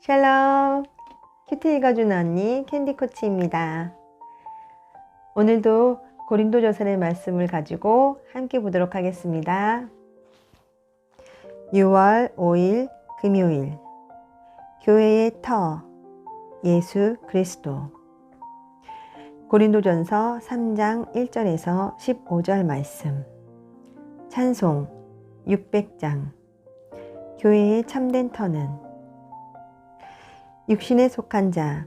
샬롬! 큐티 읽어주는 언니 캔디코치입니다. 오늘도 고린도전서의 말씀을 가지고 함께 보도록 하겠습니다. 6월 5일 금요일 교회의 터 예수 그리스도 고린도전서 3장 1절에서 15절 말씀 찬송 600장 교회의 참된 터는 육신에 속한 자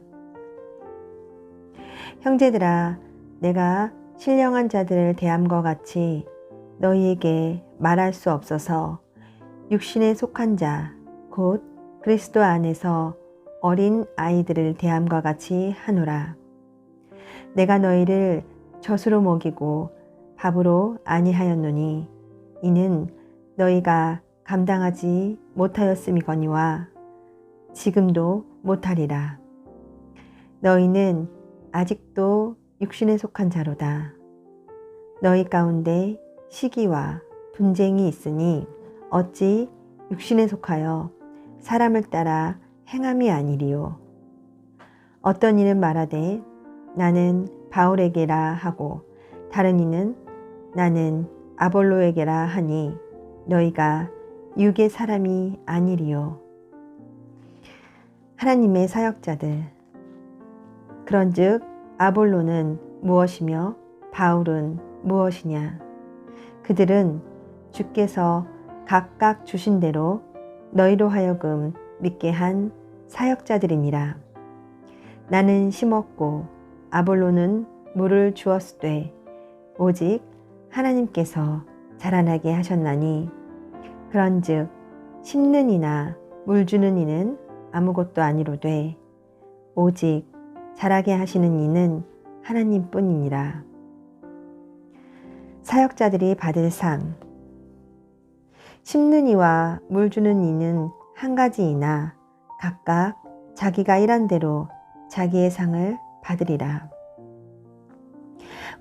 형제들아 내가 신령한 자들을 대함과 같이 너희에게 말할 수 없어서 육신에 속한 자 곧 그리스도 안에서 어린 아이들을 대함과 같이 하노라. 내가 너희를 젖으로 먹이고 밥으로 아니하였노니 이는 너희가 감당하지 못하였음이거니와 지금도 못하리라. 너희는 아직도 육신에 속한 자로다. 너희 가운데 시기와 분쟁이 있으니 어찌 육신에 속하여 사람을 따라 행함이 아니리요. 어떤 이는 말하되 나는 바울에게라 하고 다른 이는 나는 아볼로에게라 하니 너희가 육의 사람이 아니리요. 하나님의 사역자들 그런즉 아볼로는 무엇이며 바울은 무엇이냐? 그들은 주께서 각각 주신 대로 너희로 하여금 믿게 한 사역자들이니라. 나는 심었고 아볼로는 물을 주었으되 오직 하나님께서 자라나게 하셨나니 그런즉 심는 이나 물 주는 이는 아무것도 아니로되 오직 자라게 하시는 이는 하나님뿐이니라. 사역자들이 받을 상 심는 이와 물 주는 이는 한 가지이나 각각 자기가 일한 대로 자기의 상을 받으리라.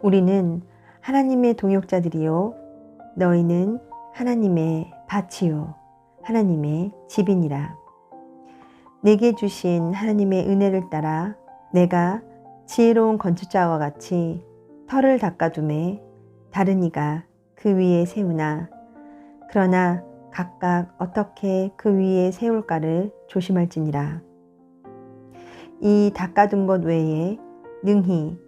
우리는 하나님의 동역자들이요 너희는 하나님의 밭이요 하나님의 집이니라. 내게 주신 하나님의 은혜를 따라 내가 지혜로운 건축자와 같이 터를 닦아둠에 다른 이가 그 위에 세우나 그러나 각각 어떻게 그 위에 세울까를 조심할지니라. 이 닦아둔 것 외에 능히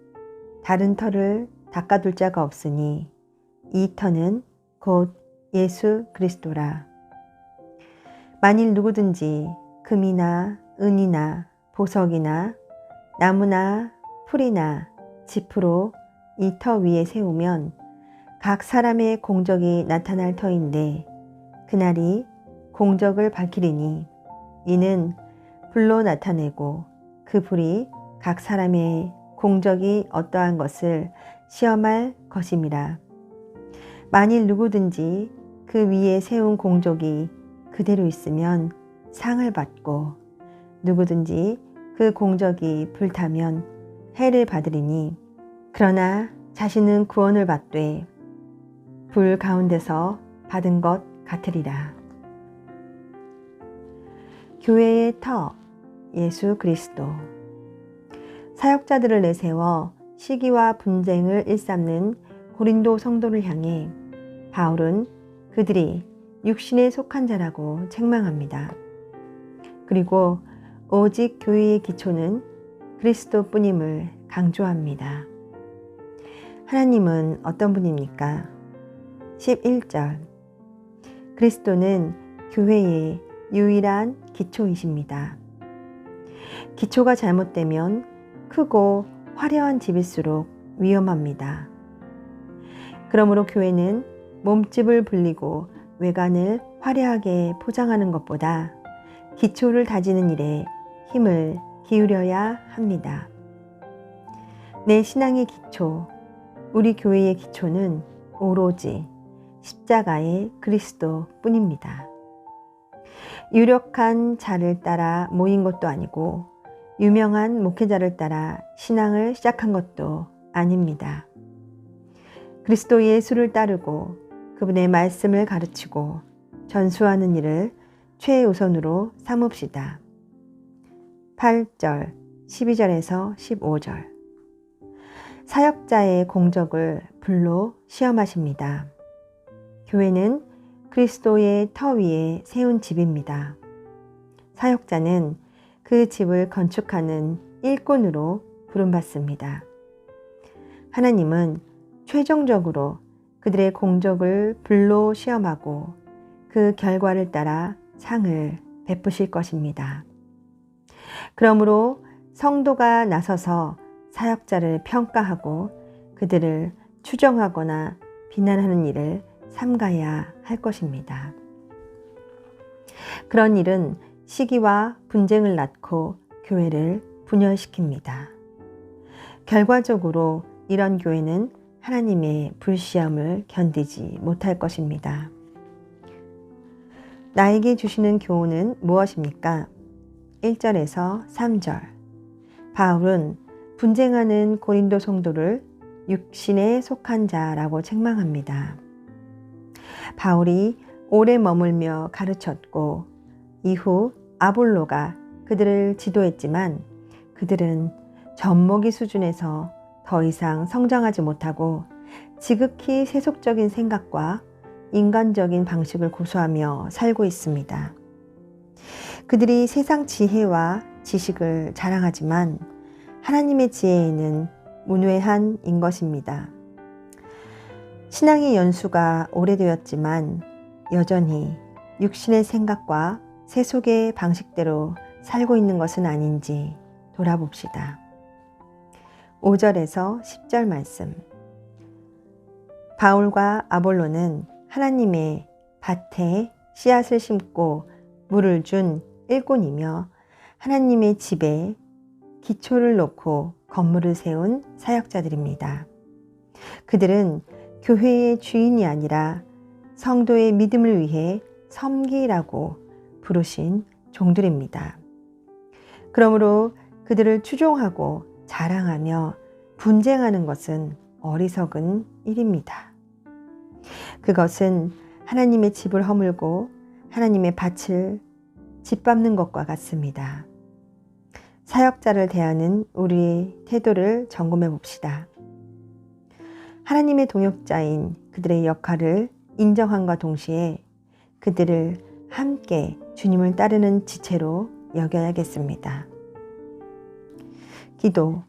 다른 터를 닦아둘 자가 없으니 이 터는 곧 예수 그리스도라. 만일 누구든지 금이나 은이나 보석이나 나무나 풀이나 짚으로 이 터 위에 세우면 각 사람의 공적이 나타날 터인데 그날이 공적을 밝히리니 이는 불로 나타내고 그 불이 각 사람의 공적이 어떠한 것을 시험할 것임이라. 만일 누구든지 그 위에 세운 공적이 그대로 있으면 상을 받고 누구든지 그 공적이 불타면 해를 받으리니 그러나 자신은 구원을 받되 불 가운데서 받은 것 같으리라. 교회의 터 예수 그리스도 사역자들을 내세워 시기와 분쟁을 일삼는 고린도 성도를 향해 바울은 그들이 육신에 속한 자라고 책망합니다. 그리고 오직 교회의 기초는 그리스도뿐임을 강조합니다. 하나님은 어떤 분입니까? 11절 그리스도는 교회의 유일한 기초이십니다. 기초가 잘못되면 크고 화려한 집일수록 위험합니다. 그러므로 교회는 몸집을 불리고 외관을 화려하게 포장하는 것보다 기초를 다지는 일에 힘을 기울여야 합니다. 내 신앙의 기초, 우리 교회의 기초는 오로지 십자가의 그리스도 뿐입니다. 유력한 자를 따라 모인 것도 아니고 유명한 목회자를 따라 신앙을 시작한 것도 아닙니다. 그리스도 예수를 따르고 그분의 말씀을 가르치고 전수하는 일을 최우선으로 삼읍시다. 8절, 12절에서 15절. 사역자의 공적을 불로 시험하십니다. 교회는 그리스도의 터 위에 세운 집입니다. 사역자는 그 집을 건축하는 일꾼으로 부름받습니다. 하나님은 최종적으로 그들의 공적을 불로 시험하고 그 결과를 따라 상을 베푸실 것입니다. 그러므로 성도가 나서서 사역자를 평가하고 그들을 추정하거나 비난하는 일을 삼가야 할 것입니다. 그런 일은 시기와 분쟁을 낳고 교회를 분열시킵니다. 결과적으로 이런 교회는 하나님의 불시험을 견디지 못할 것입니다. 나에게 주시는 교훈은 무엇입니까? 1절에서 3절. 바울은 분쟁하는 고린도 성도를 육신에 속한 자라고 책망합니다. 바울이 오래 머물며 가르쳤고 이후 아볼로가 그들을 지도했지만 그들은 젖먹이 수준에서 더 이상 성장하지 못하고 지극히 세속적인 생각과 인간적인 방식을 고수하며 살고 있습니다. 그들이 세상 지혜와 지식을 자랑하지만 하나님의 지혜에는 문외한인 것입니다. 신앙의 연수가 오래되었지만 여전히 육신의 생각과 세속의 방식대로 살고 있는 것은 아닌지 돌아봅시다. 5절에서 10절 말씀. 바울과 아볼로는 하나님의 밭에 씨앗을 심고 물을 준 일꾼이며 하나님의 집에 기초를 놓고 건물을 세운 사역자들입니다. 그들은 교회의 주인이 아니라 성도의 믿음을 위해 섬기라고 부르신 종들입니다. 그러므로 그들을 추종하고 자랑하며 분쟁하는 것은 어리석은 일입니다. 그것은 하나님의 집을 허물고 하나님의 밭을 짓밟는 것과 같습니다. 사역자를 대하는 우리의 태도를 점검해 봅시다. 하나님의 동역자인 그들의 역할을 인정함과 동시에 그들을 함께 주님을 따르는 지체로 여겨야겠습니다. 기도,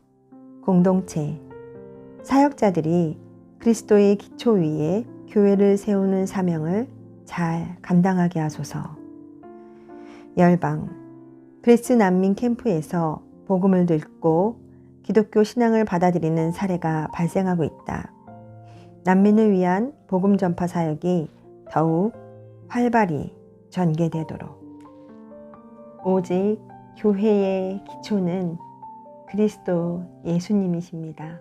공동체, 사역자들이 그리스도의 기초 위에 교회를 세우는 사명을 잘 감당하게 하소서. 열방, 그리스 난민 캠프에서 복음을 듣고 기독교 신앙을 받아들이는 사례가 발생하고 있다. 난민을 위한 복음 전파 사역이 더욱 활발히 전개되도록. 오직 교회의 기초는 그리스도 예수님이십니다.